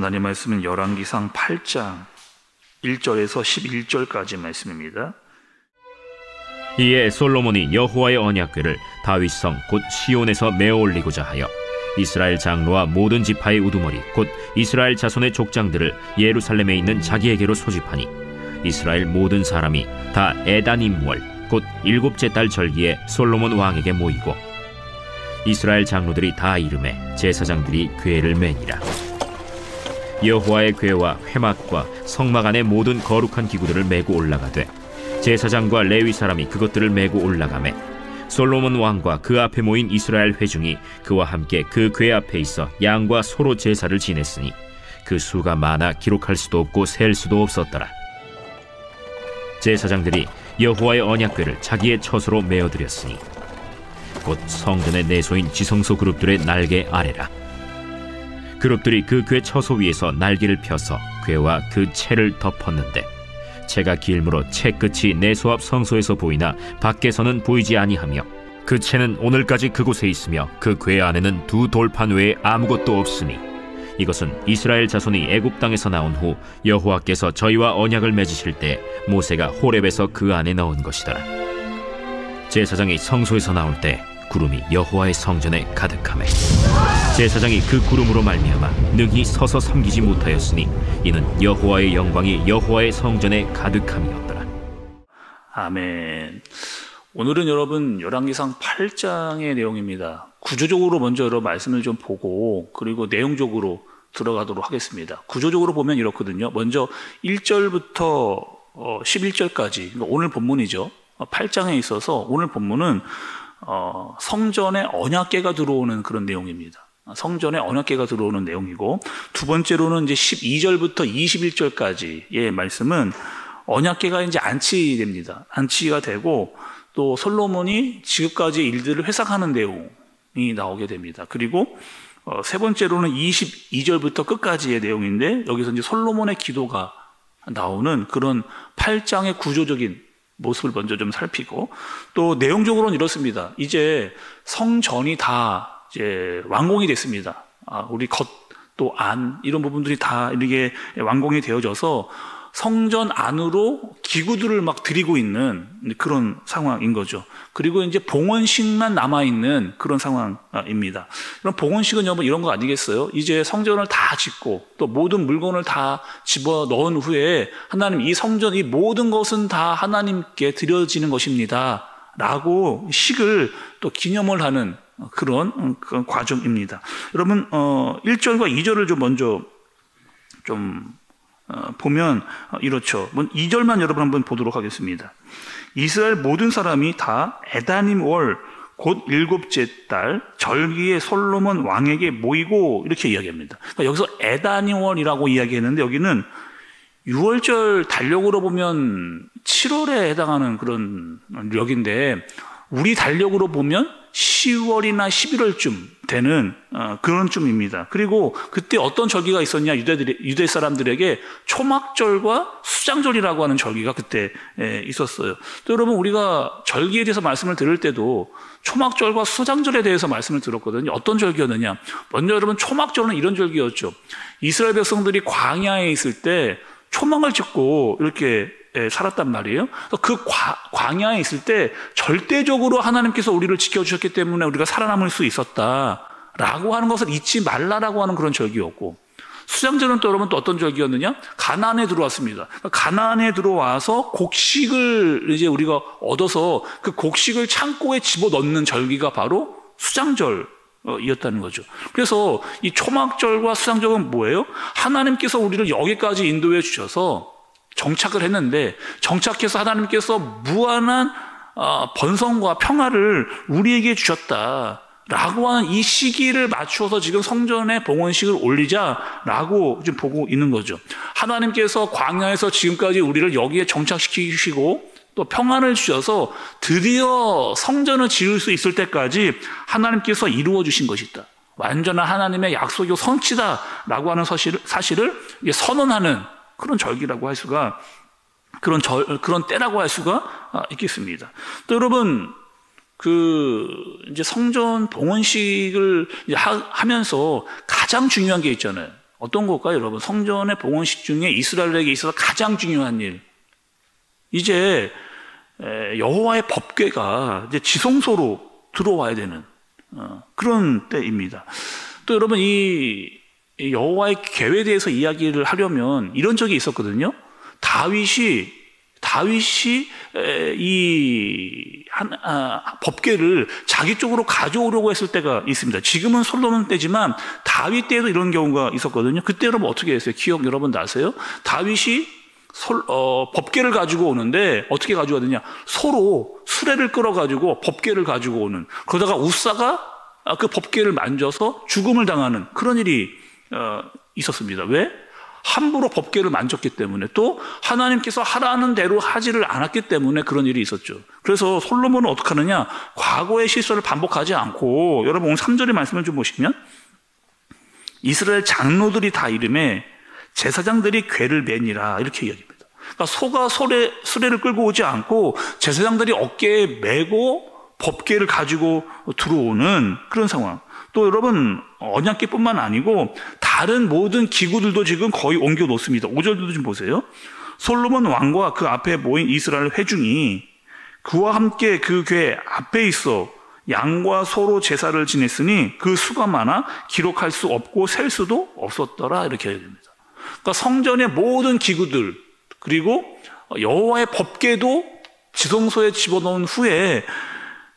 하나님 말씀은 열왕기상 8장 1절에서 11절까지 말씀입니다. 이에 솔로몬이 여호와의 언약궤를 다윗성 곧 시온에서 메어 올리고자 하여 이스라엘 장로와 모든 지파의 우두머리 곧 이스라엘 자손의 족장들을 예루살렘에 있는 자기에게로 소집하니 이스라엘 모든 사람이 다 에다님월 곧 일곱째 달 절기에 솔로몬 왕에게 모이고 이스라엘 장로들이 다 이름에 제사장들이 궤를 매니라. 여호와의 궤와 회막과 성막 안의 모든 거룩한 기구들을 메고 올라가되 제사장과 레위 사람이 그것들을 메고 올라가매 솔로몬 왕과 그 앞에 모인 이스라엘 회중이 그와 함께 그 궤 앞에 있어 양과 소로 제사를 지냈으니 그 수가 많아 기록할 수도 없고 셀 수도 없었더라. 제사장들이 여호와의 언약궤를 자기의 처소로 메어드렸으니 곧 성전의 내소인 지성소 그룹들의 날개 아래라. 그룹들이 그 궤 처소 위에서 날개를 펴서 궤와 그 채를 덮었는데 채가 길므로 채 끝이 내소 앞 성소에서 보이나 밖에서는 보이지 아니하며 그 채는 오늘까지 그곳에 있으며 그 궤 안에는 두 돌판 외에 아무것도 없으니 이것은 이스라엘 자손이 애굽 땅에서 나온 후 여호와께서 저희와 언약을 맺으실 때 모세가 호렙에서 그 안에 넣은 것이더라. 제사장이 성소에서 나올 때 구름이 여호와의 성전에 가득하매 제사장이 그 구름으로 말미암아 능히 서서 섬기지 못하였으니 이는 여호와의 영광이 여호와의 성전에 가득함이었더라. 아멘. 오늘은 여러분 열왕기상 8장의 내용입니다. 구조적으로 먼저 여러 말씀을 좀 보고 그리고 내용적으로 들어가도록 하겠습니다. 구조적으로 보면 이렇거든요. 먼저 1절부터 11절까지 오늘 본문이죠. 8장에 있어서 오늘 본문은 성전에 언약궤가 들어오는 그런 내용입니다. 성전에 언약궤가 들어오는 내용이고, 두 번째로는 이제 12절부터 21절까지의 말씀은 언약궤가 이제 안치됩니다. 안치가 되고 또 솔로몬이 지금까지의 일들을 회상하는 내용이 나오게 됩니다. 그리고 세 번째로는 22절부터 끝까지의 내용인데 여기서 이제 솔로몬의 기도가 나오는 그런 8장의 구조적인 모습을 먼저 좀 살피고, 또 내용적으로는 이렇습니다. 이제 성전이 다 이제 완공이 됐습니다. 우리 겉 또 안 이런 부분들이 다 이렇게 완공이 되어져서 성전 안으로 기구들을 막 들이고 있는 그런 상황인 거죠. 그리고 이제 봉헌식만 남아있는 그런 상황입니다. 그럼 봉헌식은 여러분 이런 거 아니겠어요? 이제 성전을 다 짓고 또 모든 물건을 다 집어 넣은 후에 하나님 이 성전 이 모든 것은 다 하나님께 드려지는 것입니다 라고 식을 또 기념을 하는 그런 과정입니다. 여러분 1절과 2절을 좀 먼저 보면 이렇죠. 2절만 여러분 한번 보도록 하겠습니다. 이스라엘 모든 사람이 다 에다님 월 곧 일곱째 달 절기에 솔로몬 왕에게 모이고 이렇게 이야기합니다. 그러니까 여기서 에다님 월이라고 이야기했는데 여기는 6월절 달력으로 보면 7월에 해당하는 그런 력인데 우리 달력으로 보면 10월이나 11월쯤 되는 그런 쯤입니다. 그리고 그때 어떤 절기가 있었냐? 유대 사람들에게 초막절과 수장절이라고 하는 절기가 그때 있었어요. 또 여러분 우리가 절기에 대해서 말씀을 들을 때도 초막절과 수장절에 대해서 말씀을 들었거든요. 어떤 절기였느냐? 먼저 여러분 초막절은 이런 절기였죠. 이스라엘 백성들이 광야에 있을 때 초막을 짓고 이렇게 살았단 말이에요. 그 광야에 있을 때 절대적으로 하나님께서 우리를 지켜주셨기 때문에 우리가 살아남을 수 있었다라고 하는 것을 잊지 말라라고 하는 그런 절기였고, 수장절은 또 여러분 또 어떤 절기였느냐? 가나안에 들어왔습니다. 가나안에 들어와서 곡식을 이제 우리가 얻어서 그 곡식을 창고에 집어넣는 절기가 바로 수장절 이었다는 거죠. 그래서 이 초막절과 수장절은 뭐예요? 하나님께서 우리를 여기까지 인도해 주셔서 정착을 했는데 정착해서 하나님께서 무한한 번성과 평화를 우리에게 주셨다라고 하는 이 시기를 맞추어서 지금 성전에 봉헌식을 올리자라고 지금 보고 있는 거죠. 하나님께서 광야에서 지금까지 우리를 여기에 정착시키시고 또 평안을 주셔서 드디어 성전을 지을 수 있을 때까지 하나님께서 이루어 주신 것이다. 완전한 하나님의 약속이 성취다라고 하는 사실을 선언하는 그런 절기라고 할 수가, 그런 때라고 할 수가 있겠습니다. 또 여러분, 이제 성전 봉헌식을 하면서 가장 중요한 게 있잖아요. 어떤 것일까요, 여러분? 성전의 봉헌식 중에 이스라엘에게 있어서 가장 중요한 일. 이제 여호와의 법궤가 이제 지성소로 들어와야 되는 그런 때입니다. 또 여러분, 이 여호와의 궤에 대해서 이야기를 하려면 이런 적이 있었거든요. 다윗이 이 법궤를 자기 쪽으로 가져오려고 했을 때가 있습니다. 지금은 솔로몬 때지만 다윗 때에도 이런 경우가 있었거든요. 그때 여러분 어떻게 했어요? 기억 여러분 나세요? 다윗이 법궤를 가지고 오는데 어떻게 가져가느냐? 소로 수레를 끌어가지고 법궤를 가지고 오는, 그러다가 우사가 그 법궤를 만져서 죽음을 당하는 그런 일이 있었습니다. 왜? 함부로 법궤를 만졌기 때문에, 또 하나님께서 하라는 대로 하지를 않았기 때문에 그런 일이 있었죠. 그래서 솔로몬은 어떻게 하느냐? 과거의 실수를 반복하지 않고, 여러분 오늘 3절의 말씀을 좀 보시면 이스라엘 장로들이 다 이름에 제사장들이 궤를 매니라 이렇게 이야기합니다. 그러니까 소가 수레를 끌고 오지 않고 제사장들이 어깨에 메고 법궤를 가지고 들어오는 그런 상황. 또 여러분, 언약궤뿐만 아니고 다른 모든 기구들도 지금 거의 옮겨 놓습니다. 5절도 좀 보세요. 솔로몬 왕과 그 앞에 모인 이스라엘 회중이 그와 함께 그 궤 앞에 있어 양과 소로 제사를 지냈으니 그 수가 많아 기록할 수 없고 셀 수도 없었더라 이렇게 해야 됩니다. 그러니까 성전의 모든 기구들, 그리고 여호와의 법궤도 지성소에 집어넣은 후에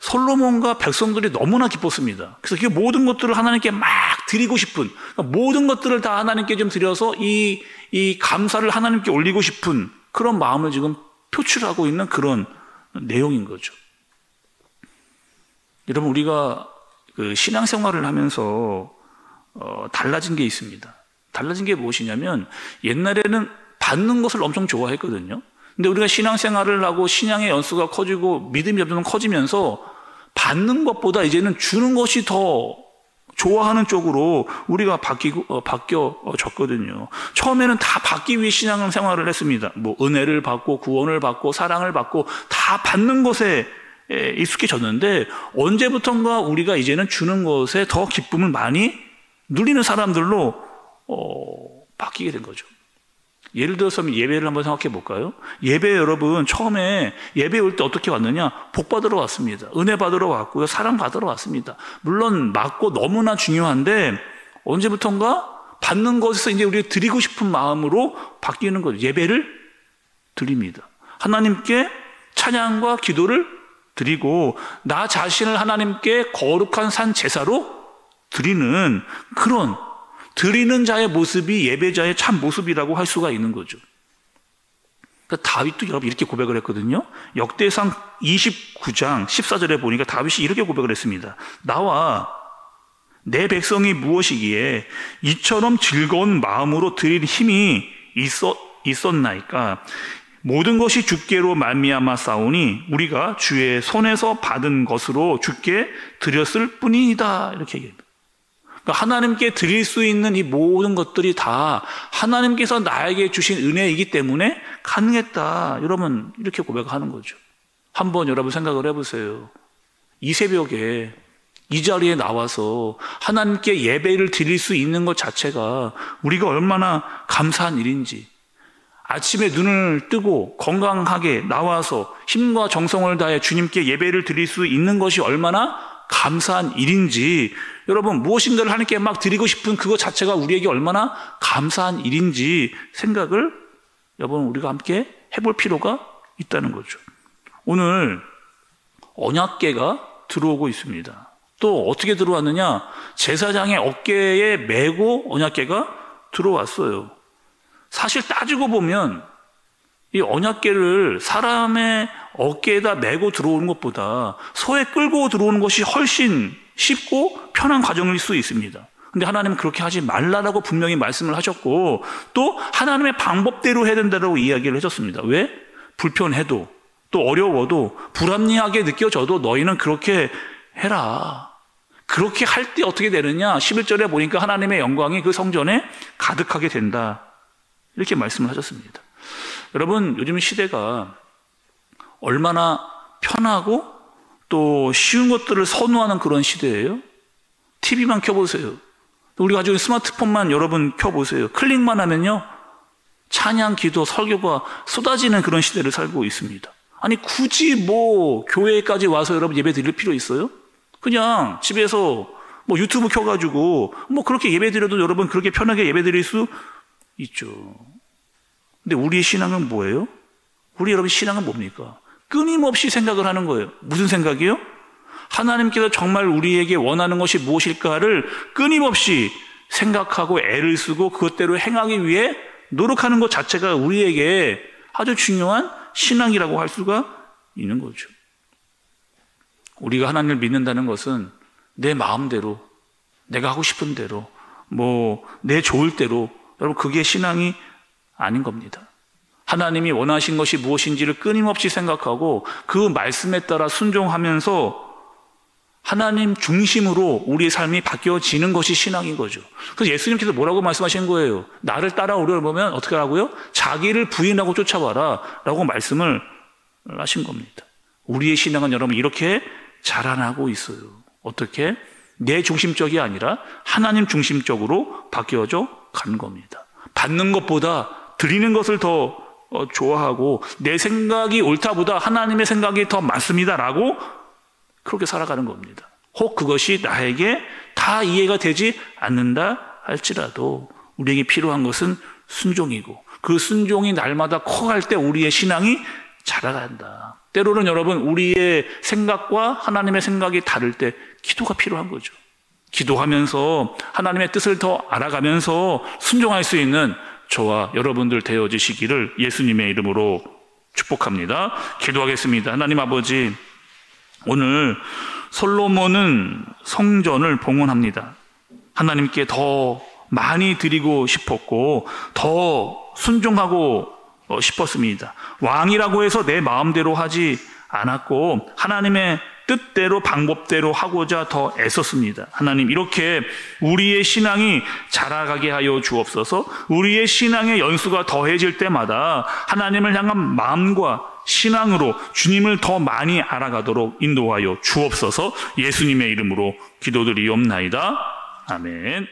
솔로몬과 백성들이 너무나 기뻤습니다. 그래서 그 모든 것들을 하나님께 막 드리고 싶은, 그러니까 모든 것들을 다 하나님께 좀 드려서 이 감사를 하나님께 올리고 싶은 그런 마음을 지금 표출하고 있는 그런 내용인 거죠. 여러분, 우리가 그 신앙생활을 하면서 달라진 게 있습니다. 달라진 게 무엇이냐면, 옛날에는 받는 것을 엄청 좋아했거든요. 근데 우리가 신앙생활을 하고 신앙의 연수가 커지고 믿음이 점점 커지면서 받는 것보다 이제는 주는 것이 더 좋아하는 쪽으로 우리가 바뀌어졌거든요. 처음에는 다 받기 위해 신앙생활을 했습니다. 뭐 은혜를 받고 구원을 받고 사랑을 받고 다 받는 것에 익숙해졌는데, 언제부턴가 우리가 이제는 주는 것에 더 기쁨을 많이 누리는 사람들로 바뀌게 된 거죠. 예를 들어서 예배를 한번 생각해 볼까요? 예배, 여러분 처음에 예배 올 때 어떻게 왔느냐? 복 받으러 왔습니다. 은혜 받으러 왔고요. 사랑 받으러 왔습니다. 물론 맞고 너무나 중요한데, 언제부턴가 받는 것에서 이제 우리가 드리고 싶은 마음으로 바뀌는 거죠. 예배를 드립니다. 하나님께 찬양과 기도를 드리고 나 자신을 하나님께 거룩한 산 제사로 드리는, 그런 드리는 자의 모습이 예배자의 참 모습이라고 할 수가 있는 거죠. 그러니까 다윗도 여러분 이렇게 고백을 했거든요. 역대상 29장 14절에 보니까 다윗이 이렇게 고백을 했습니다. 나와 내 백성이 무엇이기에 이처럼 즐거운 마음으로 드릴 힘이 있었나이까? 모든 것이 주께로 말미암아 싸우니 우리가 주의 손에서 받은 것으로 주께 드렸을 뿐이다 이렇게 얘기합니다. 그러니까 하나님께 드릴 수 있는 이 모든 것들이 다 하나님께서 나에게 주신 은혜이기 때문에 가능했다. 여러분 이렇게 고백하는 거죠. 한번 여러분 생각을 해보세요. 이 새벽에 이 자리에 나와서 하나님께 예배를 드릴 수 있는 것 자체가 우리가 얼마나 감사한 일인지, 아침에 눈을 뜨고 건강하게 나와서 힘과 정성을 다해 주님께 예배를 드릴 수 있는 것이 얼마나 감사한 일인지, 여러분 무엇인가를 하나님께 막 드리고 싶은 그것 자체가 우리에게 얼마나 감사한 일인지 생각을 여러분 우리가 함께 해볼 필요가 있다는 거죠. 오늘 언약궤가 들어오고 있습니다. 또 어떻게 들어왔느냐? 제사장의 어깨에 메고 언약궤가 들어왔어요. 사실 따지고 보면 이 언약궤를 사람의 어깨에다 메고 들어오는 것보다 소에 끌고 들어오는 것이 훨씬 쉽고 편한 과정일 수 있습니다. 근데 하나님은 그렇게 하지 말라라고 분명히 말씀을 하셨고, 또 하나님의 방법대로 해야 된다고 이야기를 해줬습니다. 왜? 불편해도 또 어려워도 불합리하게 느껴져도 너희는 그렇게 해라. 그렇게 할 때 어떻게 되느냐? 11절에 보니까 하나님의 영광이 그 성전에 가득하게 된다. 이렇게 말씀을 하셨습니다. 여러분 요즘 시대가 얼마나 편하고 또 쉬운 것들을 선호하는 그런 시대예요. TV만 켜보세요. 우리가 가지고 있는 스마트폰만 여러분 켜보세요. 클릭만 하면요, 찬양, 기도, 설교가 쏟아지는 그런 시대를 살고 있습니다. 아니 굳이 뭐 교회까지 와서 여러분 예배 드릴 필요 있어요? 그냥 집에서 뭐 유튜브 켜가지고 뭐 그렇게 예배 드려도 여러분 그렇게 편하게 예배 드릴 수 있죠. 근데 우리의 신앙은 뭐예요? 우리 여러분 신앙은 뭡니까? 끊임없이 생각을 하는 거예요. 무슨 생각이요? 하나님께서 정말 우리에게 원하는 것이 무엇일까를 끊임없이 생각하고 애를 쓰고 그것대로 행하기 위해 노력하는 것 자체가 우리에게 아주 중요한 신앙이라고 할 수가 있는 거죠. 우리가 하나님을 믿는다는 것은 내 마음대로, 내가 하고 싶은 대로, 뭐 내 좋을 대로, 여러분 그게 신앙이 아닌 겁니다. 하나님이 원하신 것이 무엇인지를 끊임없이 생각하고 그 말씀에 따라 순종하면서 하나님 중심으로 우리의 삶이 바뀌어지는 것이 신앙인 거죠. 그래서 예수님께서 뭐라고 말씀하신 거예요? 나를 따라오려 보면 어떻게 하라고요? 자기를 부인하고 쫓아와라 라고 말씀을 하신 겁니다. 우리의 신앙은 여러분 이렇게 자라나고 있어요. 어떻게? 내 중심적이 아니라 하나님 중심적으로 바뀌어져 가는 겁니다. 받는 것보다 드리는 것을 더 좋아하고 내 생각이 옳다보다 하나님의 생각이 더 맞습니다라고 그렇게 살아가는 겁니다. 혹 그것이 나에게 다 이해가 되지 않는다 할지라도 우리에게 필요한 것은 순종이고 그 순종이 날마다 커갈 때 우리의 신앙이 자라간다. 때로는 여러분 우리의 생각과 하나님의 생각이 다를 때 기도가 필요한 거죠. 기도하면서 하나님의 뜻을 더 알아가면서 순종할 수 있는 저와 여러분들 되어지시기를 예수님의 이름으로 축복합니다. 기도하겠습니다. 하나님 아버지, 오늘 솔로몬은 성전을 봉헌합니다. 하나님께 더 많이 드리고 싶었고 더 순종하고 싶었습니다. 왕이라고 해서 내 마음대로 하지 않았고 하나님의 뜻대로 방법대로 하고자 더 애썼습니다. 하나님, 이렇게 우리의 신앙이 자라가게 하여 주옵소서. 우리의 신앙의 연수가 더해질 때마다 하나님을 향한 마음과 신앙으로 주님을 더 많이 알아가도록 인도하여 주옵소서. 예수님의 이름으로 기도드리옵나이다. 아멘.